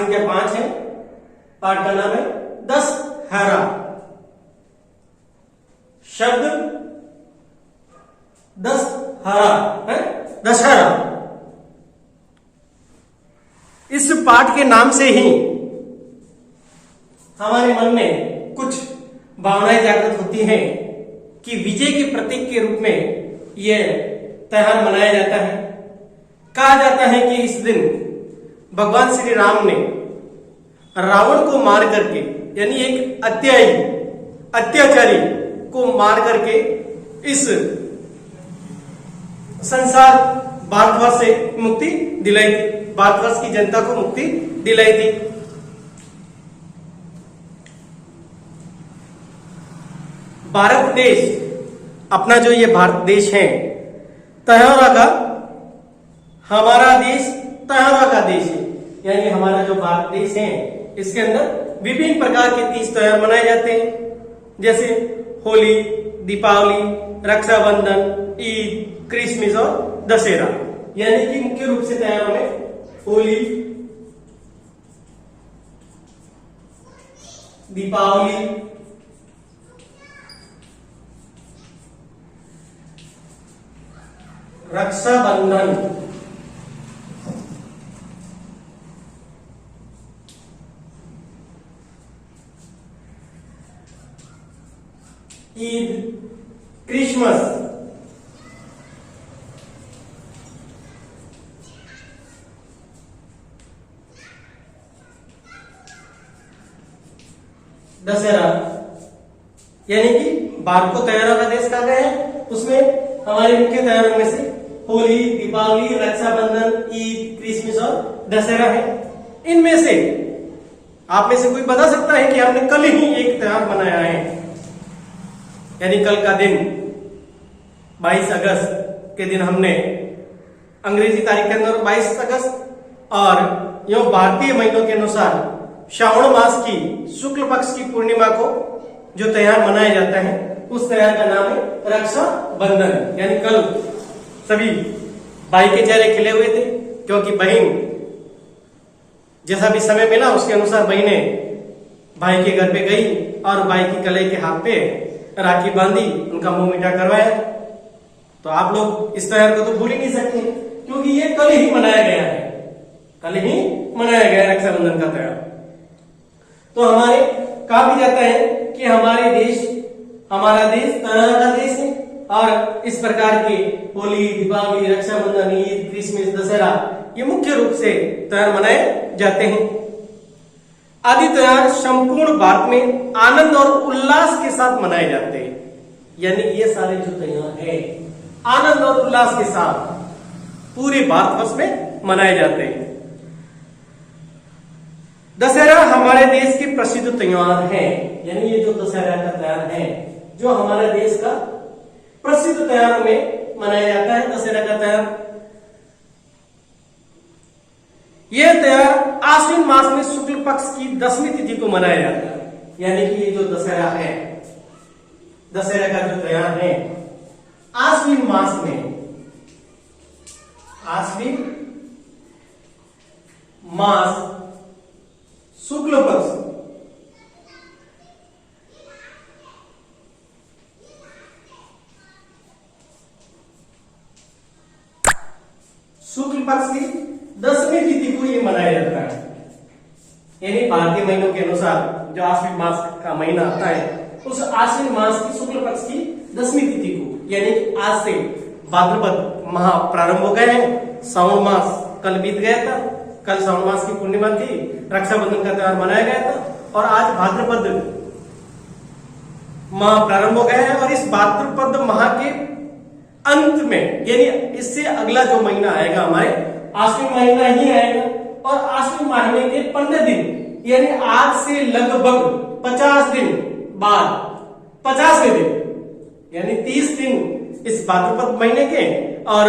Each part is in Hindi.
संख्या 5 है। पाठ का नाम है दशहरा। शब्द दशहरा है, दशहरा। इस पाठ के नाम से ही हमारे मन में कुछ भावनाएं जागृत होती हैं कि विजय के प्रतीक के रूप में यह त्योहार मनाया जाता है। कहा जाता है कि इस दिन भगवान श्री राम ने रावण को मार करके, यानी एक अत्याचारी को मार करके इस संसार भारतवर्ष से मुक्ति दिलाई थी, भारतवर्ष की जनता को मुक्ति दिलाई थी। भारत देश, अपना जो ये भारत देश है, त्योहारों का, हमारा देश त्योहारों का देश है। यानी हमारा जो भारत देश है इसके अंदर विभिन्न प्रकार के तीज त्योहार मनाए जाते हैं, जैसे होली, दीपावली, रक्षाबंधन, ईद, क्रिसमस और दशहरा। यानी कि मुख्य रूप से त्योहारों में होली, दीपावली, रक्षाबंधन, ईद, क्रिसमस, दशहरा, यानी कि भारत को त्योहारों का देश कहा गया है। उसमें हमारे मुख्य त्योहारों में से होली, दीपावली, रक्षाबंधन, ईद, क्रिसमस और दशहरा है। इनमें से आप में से कोई बता सकता है कि हमने कल ही एक त्योहार मनाया है, यानी कल का दिन 22 अगस्त के दिन हमने अंग्रेजी तारीख के अंदर 22 अगस्त और यो भारतीय महीनों के अनुसार श्रावण मास की शुक्ल पक्ष की पूर्णिमा को जो त्योहार मनाया जाता है उस त्योहार का नाम है रक्षाबंधन। यानी कल सभी भाई के चेहरे खिले हुए थे, क्योंकि बहन जैसा भी समय मिला उसके अनुसार बहनें भाई के घर पे गई और भाई की कलाई के हाथ पे राखी बांधी, उनका मुंह मीठा करवाया। तो आप लोग इस त्योहार को तो भूल ही नहीं सकते, क्योंकि ये कल ही मनाया गया है, कल ही मनाया गया है रक्षाबंधन का त्योहार। तो हमारे कहा भी जाता है कि हमारा देश त्योहार का देश है, और इस प्रकार के होली, दीपावली, रक्षाबंधन, ईद, क्रिसमस, दशहरा ये मुख्य रूप से त्योहार मनाए जाते हैं। आदि त्योहार संपूर्ण भारत में आनंद और उल्लास के साथ मनाए जाते हैं। यानी ये सारे जो त्योहार है आनंद और उल्लास के साथ पूरे भारतवर्ष में मनाए जाते हैं। दशहरा हमारे देश के प्रसिद्ध त्योहार है। यानी ये जो दशहरा का त्योहार है जो हमारे देश का प्रसिद्ध त्योहारों में मनाया जाता है, दशहरा का त्योहार। यह त्योहार आश्विन मास में शुक्ल पक्ष की 10वीं तिथि को मनाया जाता है। यानी कि ये जो दशहरा है, दशहरा का जो त्योहार है आश्विन मास में, आश्विन मास शुक्ल पक्ष शुक्ल पक्ष की 10वीं तिथि को ये मनाया जाता है। यानी भारतीय महीनों के अनुसार जो आश्विन मास का महीना आता है उस आश्विन मास की शुक्ल पक्ष की 10वीं तिथि को, यानी कि आज से भाद्रपद माह प्रारंभ हो गए हैं। श्रावण मास कल बीत गया था, कल श्रावण मास की पूर्णिमा थी, रक्षाबंधन का त्योहार मनाया गया था और आज भाद्रपद माह प्रारंभ हो गया है। और इस भाद्रपद माह के अंत में, यानी इससे अगला जो महीना आएगा हमारे आश्विन महीना ही आएगा, और आश्विन महीने के 15 दिन यानी आज से लगभग 50 दिन बाद 50वें दिन यानी 30 दिन इस भाद्रपद महीने के, और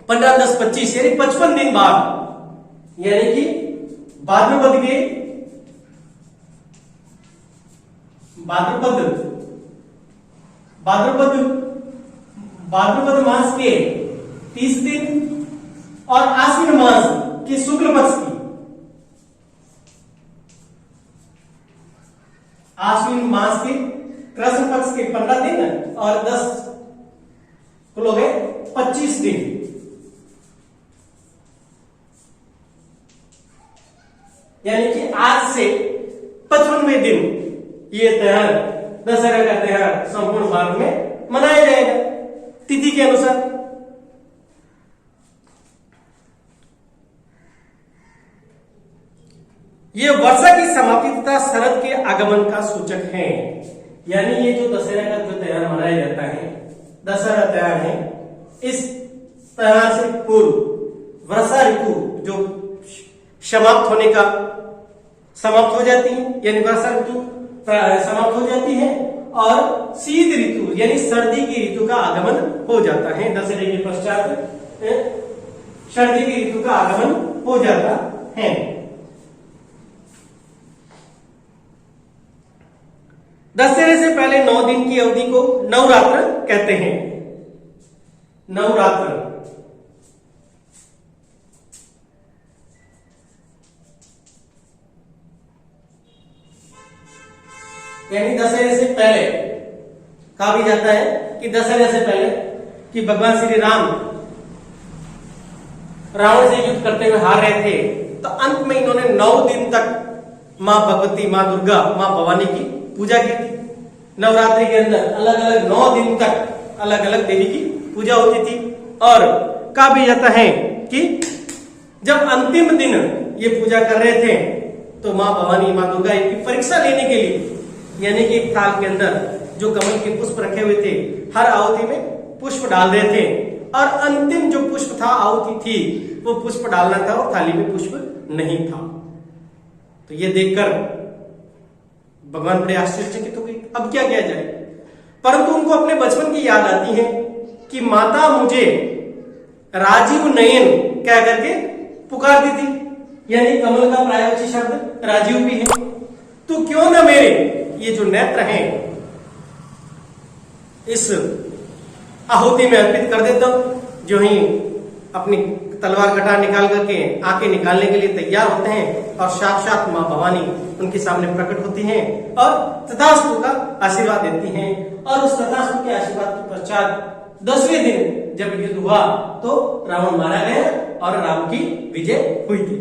15, 10, 25 यानी 55 दिन बाद, यानी कि भाद्रपद मास के 30 दिन और आश्विन मास की शुक्ल पक्ष की आश्विन मास के कृष्ण पक्ष के 15 दिन और 10 कुल हो गए 25 दिन। यानी कि आज से 55वें दिन ये त्योहार दशहरा का त्योहार संपूर्ण भारत में मनाया जाएगा तिथि के अनुसार। ये वर्षा की समाप्ति तथा शरद के आगमन का सूचक है। यानी ये जो दशहरा का जो त्योहार मनाया जाता है, दशहरा त्योहार है, इस त्योहार से पूर्व वर्षा ऋतु जो समाप्त हो जाती है, यानी वर्षा ऋतु समाप्त हो जाती है और शीत ऋतु यानी सर्दी की ऋतु का आगमन हो जाता है। दशहरे के पश्चात सर्दी की ऋतु का आगमन हो जाता है। दशहरे से पहले 9 दिन की अवधि को नवरात्र कहते हैं। नवरात्र यानी दशहरे से पहले कहा भी जाता है कि दशहरे से पहले कि भगवान श्री राम रावण से युद्ध करते हुए हार रहे थे, तो अंत में इन्होंने 9 दिन तक मां भगवती, मां दुर्गा, मां भवानी की पूजा की थी। नवरात्रि के अंदर अलग अलग 9 दिन तक अलग अलग देवी की पूजा होती थी। और कहा भी जाता है कि जब अंतिम दिन ये पूजा कर रहे थे तो मां भवानी, मां दुर्गा इनकी परीक्षा लेने के लिए, यानी कि एक थाल के अंदर जो कमल के पुष्प रखे हुए थे, हर आहुति में पुष्प डाल रहे थे और अंतिम जो पुष्प था, आहुति थी, वो पुष्प डालना था और थाली में पुष्प नहीं था। तो ये देखकर भगवान बड़े आश्चर्यचकित हो गए, अब क्या किया जाए। परंतु उनको अपने बचपन की याद आती है कि माता मुझे राजीव नयन क्या करके पुकारती थी, यानी कमल का प्रायोजित शब्द राजीव भी है, तो क्यों ना मेरे ये जो नेत्र हैं इस आहुति में अर्पित कर देता हूं। जो ही अपनी तलवार कटार निकाल करके आंखें निकालने के लिए तैयार होते हैं और साक्षात मां भवानी उनके सामने प्रकट होती हैं और तथास्तु का आशीर्वाद देती हैं। और उस तथास्तु के आशीर्वाद के पश्चात 10वें दिन जब युद्ध हुआ तो रावण मारा गया और राम की विजय हुई थी।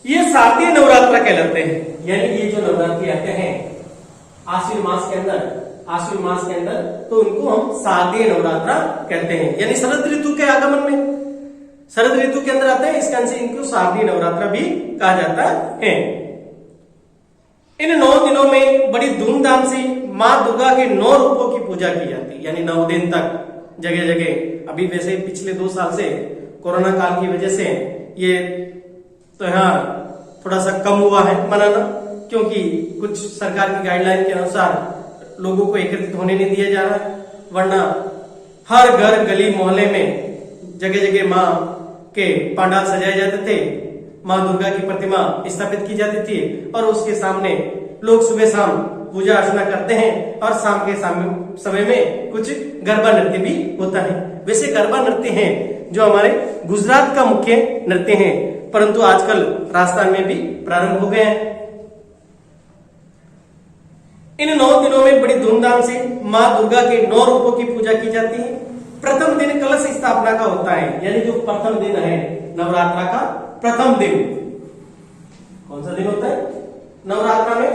ये शारदीय नवरात्र कहलाते हैं। यानी ये जो नवरात्रि आते हैं आश्विन मास के अंदर, तो उनको हम शारदीय नवरात्र कहते हैं। यानी शरद ऋतु के आगमन में, शरद ऋतु के अंदर आते हैं, इस कारण से इनको शारदीय नवरात्र भी कहा जाता है। इन 9 दिनों में बड़ी धूमधाम से मां दुर्गा के 9 रूपों की पूजा की जाती है। यानी 9 दिन तक जगह जगह, अभी वैसे पिछले 2 साल से कोरोना काल की वजह से ये त्योहार थोड़ा सा कम हुआ है मनाना, क्योंकि कुछ सरकार की गाइडलाइन के अनुसार लोगों को एकत्रित होने नहीं दिया जा रहा, वरना हर घर गली मोहल्ले में जगह जगह माँ के पंडाल सजाए जाते थे, माँ दुर्गा की प्रतिमा स्थापित की जाती थी और उसके सामने लोग सुबह शाम पूजा अर्चना करते हैं और शाम के समय में कुछ गरबा नृत्य भी होता है। वैसे गरबा नृत्य है जो हमारे गुजरात का मुख्य नृत्य है, परंतु आजकल राजस्थान में भी प्रारंभ हो गए हैं। इन 9 दिनों में बड़ी धूमधाम से मां दुर्गा के 9 रूपों की पूजा की जाती है। प्रथम दिन कलश स्थापना का होता है, यानी जो प्रथम दिन है नवरात्रा का प्रथम दिन, कौन सा दिन होता है नवरात्रा में?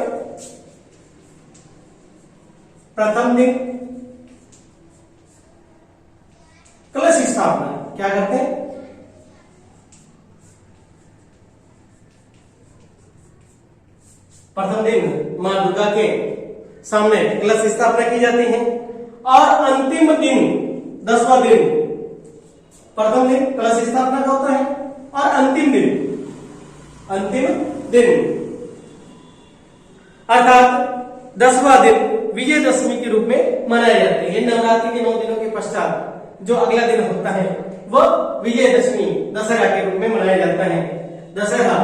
प्रथम दिन कलश स्थापना क्या करते हैं? प्रथम दिन मां दुर्गा के सामने कलश स्थापना की जाती है और अंतिम दिन 10वां दिन, प्रथम दिन कलश स्थापना का होता है और अंतिम दिन अर्थात 10वां दिन विजयदशमी के रूप में मनाया जाता है। नवरात्रि के 9 दिनों के पश्चात जो अगला दिन होता है वह विजयदशमी दशहरा के रूप में मनाया जाता है। दशहरा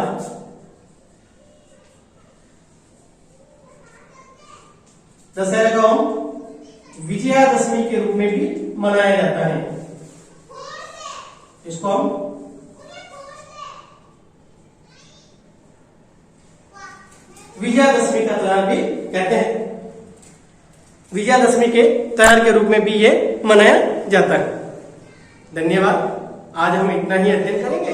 को हम विजयादशमी के रूप में भी मनाया जाता है। इसको हम विजयादशमी का त्योहार भी कहते हैं। विजयादशमी के त्योहार के रूप में भी ये मनाया जाता है। धन्यवाद। आज हम इतना ही अध्ययन करेंगे।